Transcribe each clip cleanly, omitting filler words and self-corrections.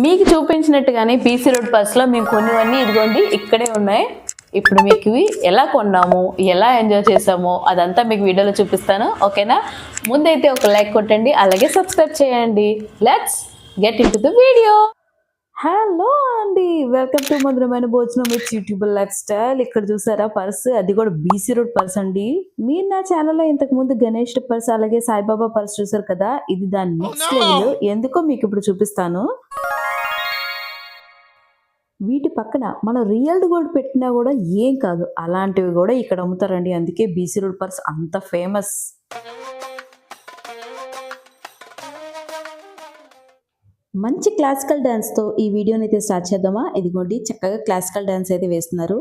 మీకు చూపించినట్టుగానే PC road పర్స్లో మేము కొన్నివన్నీ ఇదిగోండి ఇక్కడే ఉన్నాయి. ఇప్పుడు మీకు ఇవి ఎలా కొన్నాము, ఎలా ఎంజాయ్ చేసామో అదంతా మీకు వీడియోలో చూపిస్తాను. ఓకేనా? ముందైతే ఒక లైక్ కొట్టండి, అలాగే సబ్స్క్రైబ్ చేయండి. Let's get in to the video. Hello అండి, వెల్కమ్ టు మధురమైన భోజనం విత్ యూట్యూబర్ లైఫ్ స్టైల్. ఇక్కడ చూసారా పర్స్, అది కూడా బీసీ రోడ్ పర్స్ అండి. మీరు నా ఛానల్లో ఇంతకు ముందు గణేష్ పర్స్ అలాగే సాయిబాబా పర్స్ చూసారు కదా, ఇది దాని నెక్స్ట్ లెవెల్. ఎందుకో మీకు ఇప్పుడు చూపిస్తాను. వీటి పక్కన మనం రియల్ గోల్డ్ పెట్టినా కూడా ఏం కాదు, అలాంటివి కూడా ఇక్కడ అమ్ముతారండి. అందుకే బీసీ రోడ్ పర్స్ అంత ఫేమస్. మంచి క్లాసికల్ డ్యాన్స్తో ఈ వీడియోని అయితే స్టార్ట్ చేద్దామా? ఇదిగోండి చక్కగా క్లాసికల్ డ్యాన్స్ అయితే వేస్తున్నారు.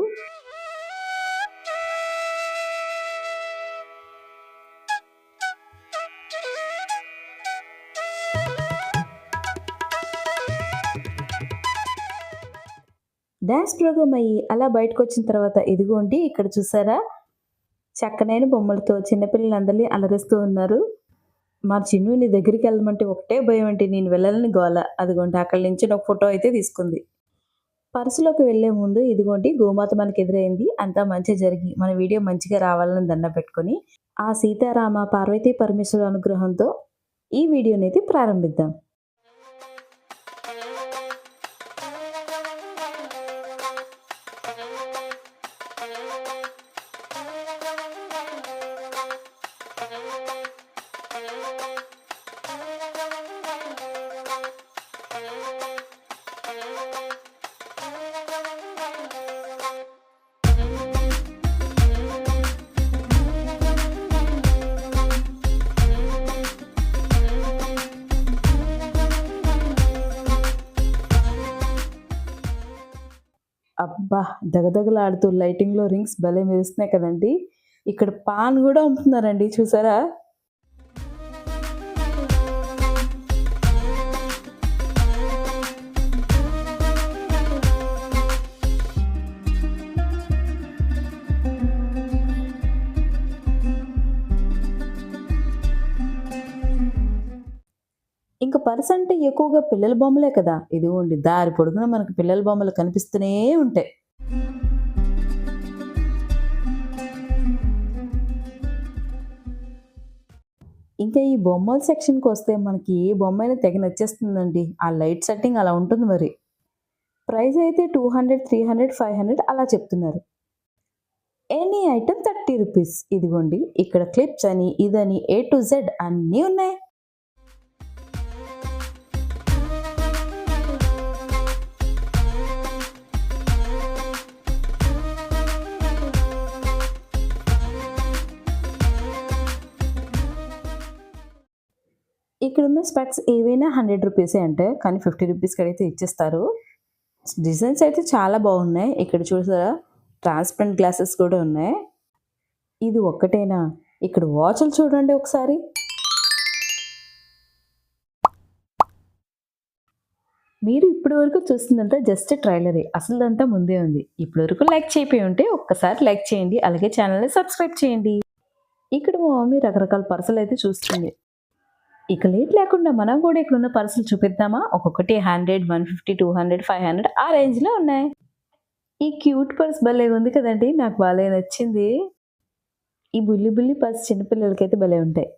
డ్యాన్స్ ప్రోగ్రామ్ అయ్యి అలా బయటకు వచ్చిన తర్వాత ఇదిగోండి ఇక్కడ చూసారా చక్కనైన బొమ్మలతో చిన్నపిల్లలందరినీ అలరిస్తూ ఉన్నారు. మా చిన్ను నీ దగ్గరికి వెళ్ళమంటే ఒకటే భయం అంటే నేను వెళ్ళాలని గోల. అదిగోండి అక్కడి నుంచి ఒక ఫోటో అయితే తీసుకుంది. పర్సులోకి వెళ్లే ముందు ఇదిగోండి గోమాత మనకి ఎదురైంది. అంతా మంచి జరిగి మన వీడియో మంచిగా రావాలని దండ పెట్టుకొని ఆ సీతారామ పార్వతీ పరమేశ్వరుడు అనుగ్రహంతో ఈ వీడియోని అయితే ప్రారంభిద్దాం. అబ్బా, దగదగలాడుతూ లైటింగ్లో రింగ్స్ భలే మెరుస్తున్నాయి కదండి. ఇక్కడ పాన్ కూడా అమ్ముతున్నారండి, చూసారా? ఇంకా పర్స్ అంటే ఎక్కువగా పిల్లల బొమ్మలే కదా. ఇదిగోండి దారి పొడుగున మనకు పిల్లల బొమ్మలు కనిపిస్తూనే ఉంటాయి. ఇంకా ఈ బొమ్మల సెక్షన్కి వస్తే మనకి ఏ బొమ్మ అయినా తెగ నచ్చేస్తుందండి. ఆ లైట్ సెట్టింగ్ అలా ఉంటుంది. మరి ప్రైస్ అయితే 200, 300, 500 అలా చెప్తున్నారు. Any item 30 rupees. ఇదిగోండి ఇక్కడ క్లిప్స్ అని ఇదని A to Z అన్నీ ఉన్నాయి. ఇక్కడున్న స్పెక్స్ ఏవైనా 100 రూపీసే అంటే, కానీ 50 రూపీస్కి అయితే ఇచ్చేస్తారు. డిజైన్స్ అయితే చాలా బాగున్నాయి. ఇక్కడ చూసారా ట్రాన్స్పరెంట్ గ్లాసెస్ కూడా ఉన్నాయి. ఇది ఒక్కటేనా, ఇక్కడ వాచ్లు చూడండి ఒకసారి. మీరు ఇప్పటి వరకు చూస్తుందంతా జస్ట్ ట్రైలరే, అసలుదంతా ముందే ఉంది. ఇప్పటి వరకు లైక్ చేయకపోయి ఉంటే ఒక్కసారి లైక్ చేయండి, అలాగే ఛానల్ని సబ్స్క్రైబ్ చేయండి. ఇక్కడ మా మమ్మీ రకరకాల పర్సులు అయితే చూస్తుంది. ఇక లేట్ లేకుండా మనం కూడా ఇక్కడ ఉన్న పర్సులు చూపిద్దామా? ఒక్కొక్కటి 100, 150, 200, 500 ఆ రేంజ్లో ఉన్నాయి. ఈ క్యూట్ పర్స్ భలే ఉంది కదండి, నాకు బాగా నచ్చింది. ఈ బుల్లి బుల్లి పర్స్ చిన్నపిల్లలకైతే భలే ఉంటాయి.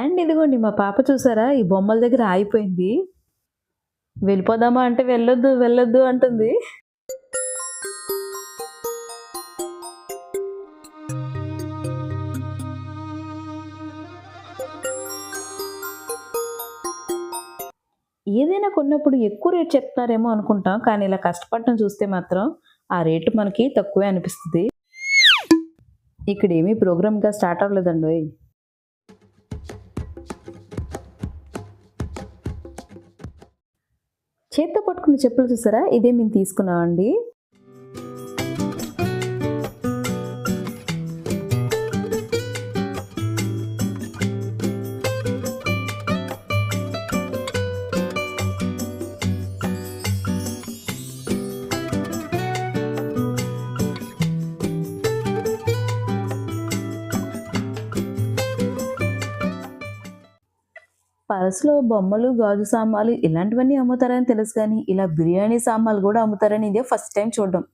అండ్ ఇదిగోండి మా పాప చూసారా ఈ బొమ్మల దగ్గర ఆగిపోయింది. వెళ్ళిపోదామా అంటే వెళ్ళొద్దు వెళ్ళొద్దు అంటుంది. ఏదైనా కొన్నప్పుడు ఎక్కువ రేట్ చెప్తారేమో అనుకుంటాం, కానీ ఇలా కష్టపడటం చూస్తే మాత్రం ఆ రేటు మనకి తక్కువే అనిపిస్తుంది. ఇక్కడ ఏమీ ప్రోగ్రామ్గా స్టార్ట్ అవ్వలేదండి. చేత్తో పట్టుకున్న చెప్పులు చూసారా, ఇదే మేము తీసుకున్నామండి. పరస్‌లో బొమ్మలు, గాజు సామాన్లు ఇలాంటివన్నీ అమ్ముతారని తెలుసు గానీ, ఇలా బిర్యానీ సామాన్లు గూడా అమ్ముతారని ఇదే ఫస్ట్ టైమ్ చూడడం.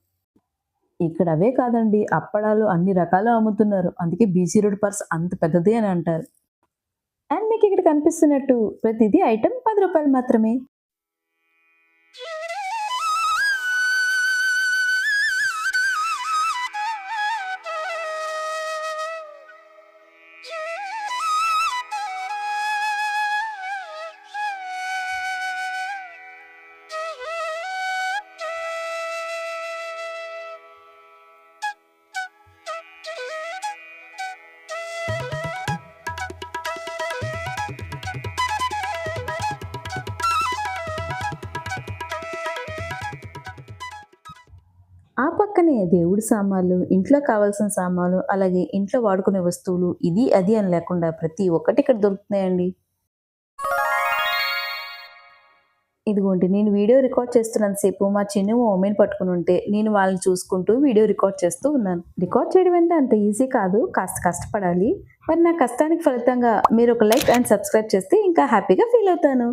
ఇక్కడ అవే కాదండి, అప్పడాలు అన్ని రకాలు అమ్ముతున్నారు. అందుకే బీసీ రోడ్ పర్స్ అంత పెద్దది అని అంటారు. అండ్ మీకు ఇక్కడ కనిపిస్తున్నట్టు ప్రతిదీ ఐటెం రూ. 10 మాత్రమే. ఆ పక్కనే దేవుడి సామాన్లు, ఇంట్లో కావాల్సిన సామాన్లు, అలాగే ఇంట్లో వాడుకునే వస్తువులు ఇది, అది అని లేకుండా ప్రతి ఒక్కటి ఇక్కడ దొరుకుతున్నాయండి. ఇదిగోండి నేను వీడియో రికార్డ్ చేస్తున్నంత సేపు మా చిన్న మా మమ్మీని పట్టుకుని ఉంటే నేను వాళ్ళని చూసుకుంటూ వీడియో రికార్డ్ చేస్తూ ఉన్నాను. రికార్డ్ చేయడం అంటే అంత ఈజీ కాదు, కాస్త కష్టపడాలి. మరి నా కష్టానికి ఫలితంగా మీరు ఒక లైక్ అండ్ సబ్స్క్రైబ్ చేస్తే ఇంకా హ్యాపీగా ఫీల్ అవుతాను.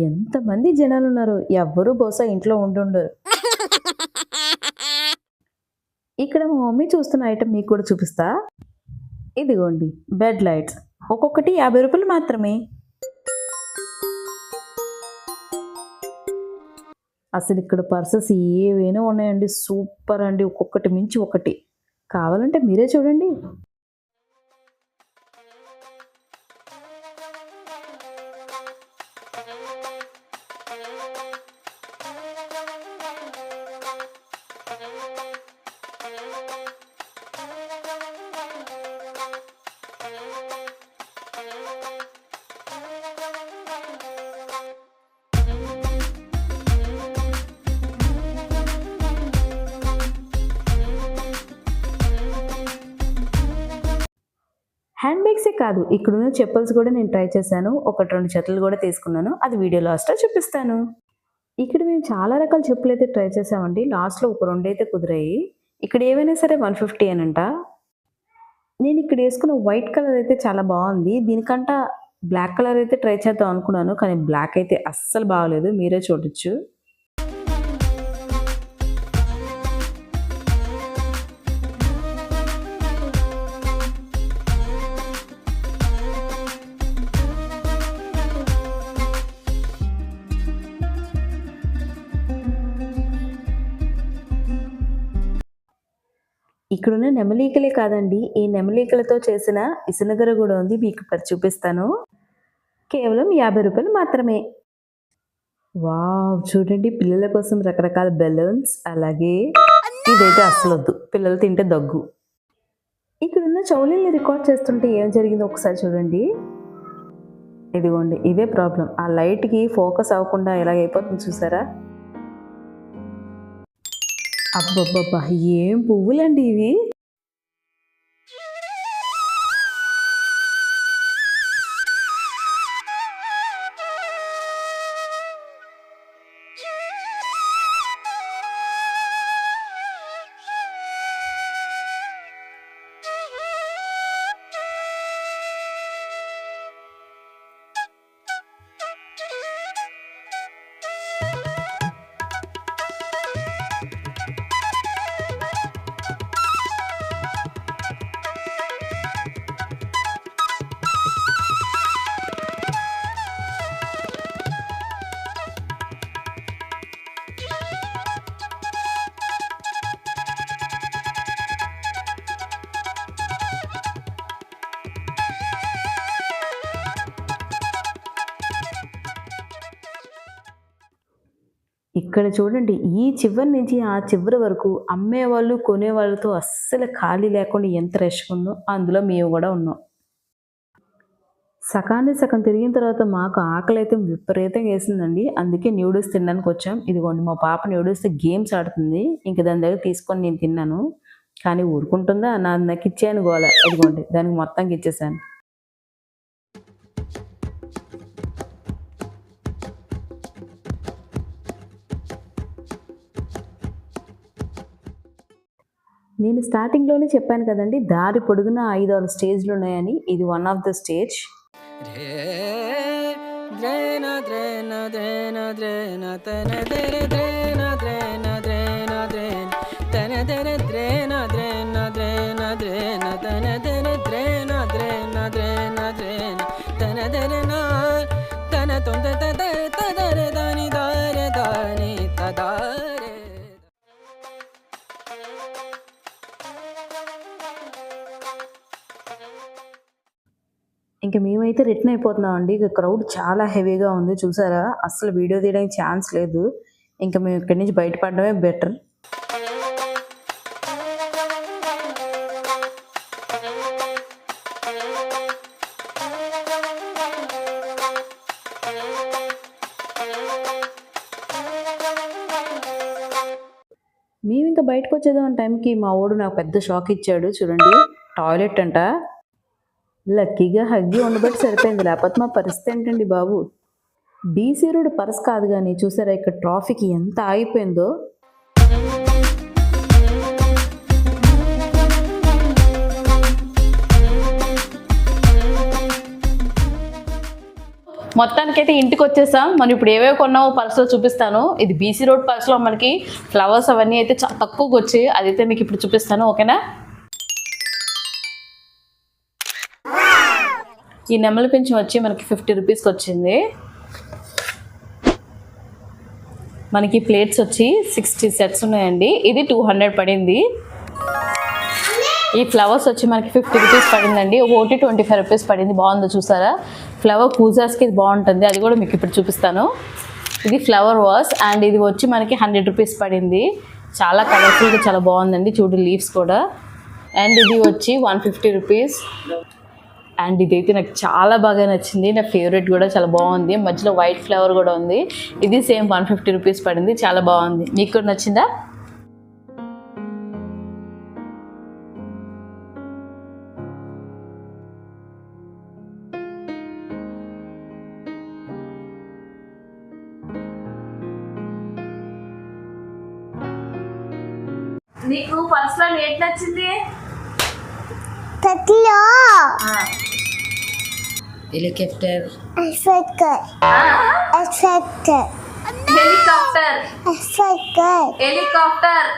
ఎంతమంది జనాలున్నారో, ఎవ్వరూ బహుశా ఇంట్లో ఉండుండరు. ఇక్కడ మా మమ్మీ చూస్తున్న ఐటెం మీకు కూడా చూపిస్తా. ఇదిగోండి బెడ్ లైట్స్, ఒక్కొక్కటి రూ. 50 మాత్రమే. అసలు ఇక్కడ పర్సెస్ ఏవైనా ఉన్నాయండి, సూపర్ అండి, ఒక్కొక్కటి మించి ఒకటి. కావాలంటే మీరే చూడండి. హ్యాండ్ బ్యాగ్సే కాదు, ఇక్కడున్న చెప్పల్స్ కూడా నేను ట్రై చేశాను. 1-2 జతలు కూడా తీసుకున్నాను. అది వీడియో లాస్ట్‌లో చూపిస్తాను. ఇక్కడ మేము చాలా రకాల చెప్పులైతే ట్రై చేసామండి. లాస్ట్‌లో ఒక 2 అయితే కుదిరాయి. ఇక్కడ ఏవైనా సరే 150 అనంట. నేను ఇక్కడ వేసుకున్న వైట్ కలర్ అయితే చాలా బాగుంది. దీనికంట బ్లాక్ కలర్ అయితే ట్రై చేద్దాం అనుకున్నాను. కానీ బ్లాక్ అయితే అస్సలు బాగలేదు. మీరే చూడొచ్చు. ఇక్కడున్న నెమలీకలే కాదండి, ఈ నెమలీకలతో చేసిన ఇసునగర కూడా ఉంది. మీకు ఇక్కడ చూపిస్తాను. కేవలం రూ. 50 మాత్రమే. వావ్! చూడండి పిల్లల కోసం రకరకాల బెలూన్స్, అలాగే ఇదైతే అస్సలొద్దు, పిల్లలు తింటే దగ్గు. ఇక్కడున్న చౌలీల్ని రికార్డ్ చేస్తుంటే ఏం జరిగిందో ఒకసారి చూడండి. ఇదిగోండి ఇదే ప్రాబ్లం. ఆ లైట్‌కి ఫోకస్ అవ్వకుండా ఎలాగైపోతుంది చూసారా? అబ్బబ్బబ్బా! ఏం పువ్వులండి ఇవి. ఇక్కడ చూడండి, ఈ చివరి నుంచి ఆ చివరి వరకు అమ్మేవాళ్ళు, కొనేవాళ్ళతో అస్సలు ఖాళీ లేకుండా ఎంత రష్‌గా ఉందో, అందులో మేము కూడా ఉన్నాం. సకాన్ని సగం తిరిగిన తర్వాత మాకు ఆకలి అయితే విపరీతంగా వేసిందండి. అందుకే న్యూడిల్స్ తినడానికి వచ్చాం. ఇదిగోండి మా పాప న్యూడిల్స్ గేమ్స్ ఆడుతుంది. ఇంక దాని దగ్గర తీసుకొని నేను తిన్నాను. కానీ ఊరుకుంటుందా? నాకు ఇచ్చాను గోల. ఇదిగోండి దానికి మొత్తంగా ఇచ్చేసాను. నేను స్టార్టింగ్లోనే చెప్పాను కదండి, దారి పొడుగున 5-6 స్టేజ్లు ఉన్నాయని. ఇది వన్ ఆఫ్ ద స్టేజ్. ఇంకా మేమైతే రిటర్న్ అయిపోతున్నాం అండి. ఇక క్రౌడ్ చాలా హెవీగా ఉంది చూసారా, అస్సలు వీడియో తీయడానికి ఛాన్స్ లేదు. ఇంకా మేము ఇక్కడి నుంచి బయటపడడమే బెటర్. మేము ఇంకా బయటకు వచ్చేదాం టైంకి మా వాడు నాకు పెద్ద షాక్ ఇచ్చాడు. చూడండి, టాయిలెట్ అంట. లక్కీగా హగ్గి ఉండబట్టి సరిపోయింది, లేకపోతే మా పరిస్థితి ఏంటండి బాబు. బీసీ రోడ్ పర్స్ కాదు కానీ చూసారా ఇక్కడ ట్రాఫిక్ ఎంత ఆగిపోయిందో. మొత్తానికైతే ఇంటికి వచ్చేసాం. మనం ఇప్పుడు ఏవేవి కొన్నామో పర్స్లో చూపిస్తాను. ఇది బీసీ రోడ్ పర్స్లో మనకి ఫ్లవర్స్ అవన్నీ అయితే తక్కువగా వచ్చాయి. అదైతే మీకు ఇప్పుడు చూపిస్తాను, ఓకేనా. ఈ నెమలి పింఛం వచ్చి మనకి 50 రూపీస్కి వచ్చింది. మనకి ప్లేట్స్ వచ్చి 60 సెట్స్ ఉన్నాయండి. ఇది 200 పడింది. ఈ ఫ్లవర్స్ వచ్చి మనకి 50 రూపీస్ పడిందండి. ఒకటి 25 రూపీస్ పడింది. బాగుందో చూసారా, ఫ్లవర్ పూజాస్కి ఇది బాగుంటుంది. అది కూడా మీకు ఇప్పుడు చూపిస్తాను. ఇది ఫ్లవర్ వాస్ అండ్ ఇది వచ్చి మనకి 100 రూపీస్ పడింది. చాలా కలర్ఫుల్గా చాలా బాగుందండి. చూడు లీవ్స్ కూడా. అండ్ ఇది వచ్చి 150 రూపీస్. అండ్ ఇదైతే నాకు చాలా బాగా నచ్చింది, నా ఫేవరెట్ కూడా, చాలా బాగుంది. మధ్యలో వైట్ ఫ్లవర్ కూడా ఉంది. ఇది సేమ్ 150 రూపీస్ పడింది, చాలా బాగుంది. మీకు కూడా నచ్చిందా? నీకు పర్సనల్ ఏట్ నచ్చింది? Helicopter, helicopter, helicopter, helicopter,